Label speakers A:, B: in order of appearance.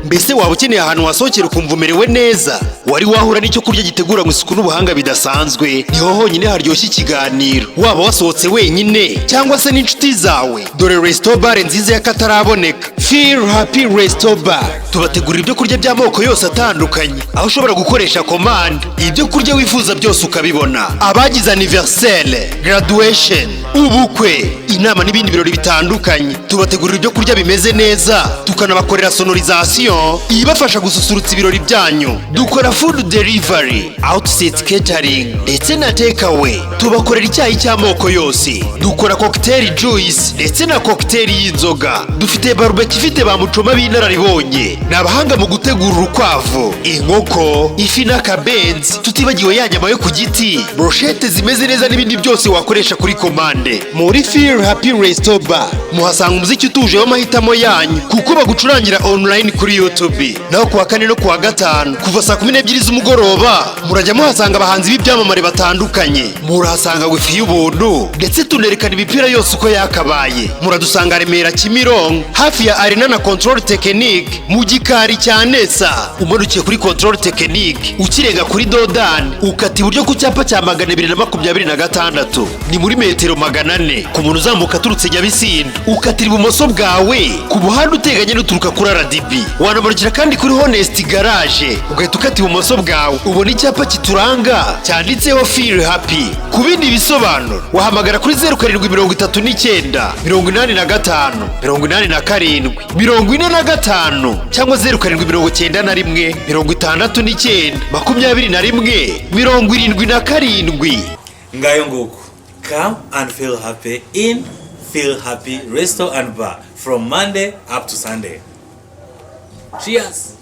A: Mbese waba ukeneye ahantu wasohokera ukumva umerewe neza, wari wahura n'icyo kurya gitegura mu isuku n'ubuhanga bidasanzwe, niho honyine haryoshye ikiganiro. Waba wasohotse wenyine cyangwa se n'inshuti zawe, dore Resto Bar nziza y'akataraboneka. Feel Happy Resto Bar tubategurira ibyo kurya by'amoko yose atandukanye, aho ushobora gukoresha commande ibyo kurya wifuza byose ukabibona. Abagize anniversaire, graduation, ubukwe, inama n'ibindi birori bitandukanye, tubategurira ibyo kurya bimeze neza, tukanabakorera sonorisation ibafasha gususurutsa ibirori byanyu. Dukora food delivery, outset catering ndetse na take away. Tubakorera icyayi cy'amoko yose, dukora cocktail juice ndetse na cocktail y'inzoga. Dufite barbecue ifite ba mucoma b'inararibonye, n'abahanga mu gutegura urukwavu, inkoko, ifi n'akabenzi, tutibagiwe ya nyama yo ku giti, brochette zimeze neza n'ibindi byose wakoresha kuri commande. Muri Feel Happy Resto Bar muhasanga umuziki utuje w'amahitamo yanyu, kuko bagucurangira online kuri YouTube. Naho kuwa kane no kuwa gatanu kuva saa 12 z'umugoroba murajya muhasanga abahanzi b'ibyamamare batandukanye. Murahasanga wifi y'ubuntu ndetse tunerekana imipira yose uko yakabaye. Muradusanga Remera Kimironko hafi ya Arena na Control Technique mu gikari cya Nesa. Umanukiye kuri Control Technique ukirenga kuri Dodan ukati iburyo ku cyapa cya 226 ni muri metero 400 ku muntu uzamuka turutse Nyabisindu. Ukatira ibumoso bwawe ku buhanda uteganye n'uturuka kuri RDB. Wanamarukira kandi kuri Honest Garage ugahita ukata ibumoso bwawe ubona icyapa kituranga cyanditseho Feel Happy. Ku bindi bisobanuro wahamagara kuri 0739 85 87 45 cyangwa 0791 69 21 77.
B: Ngayo nguko. Come and feel happy in Feel Happy Resto and Bar from Monday up to Sunday. Cheers!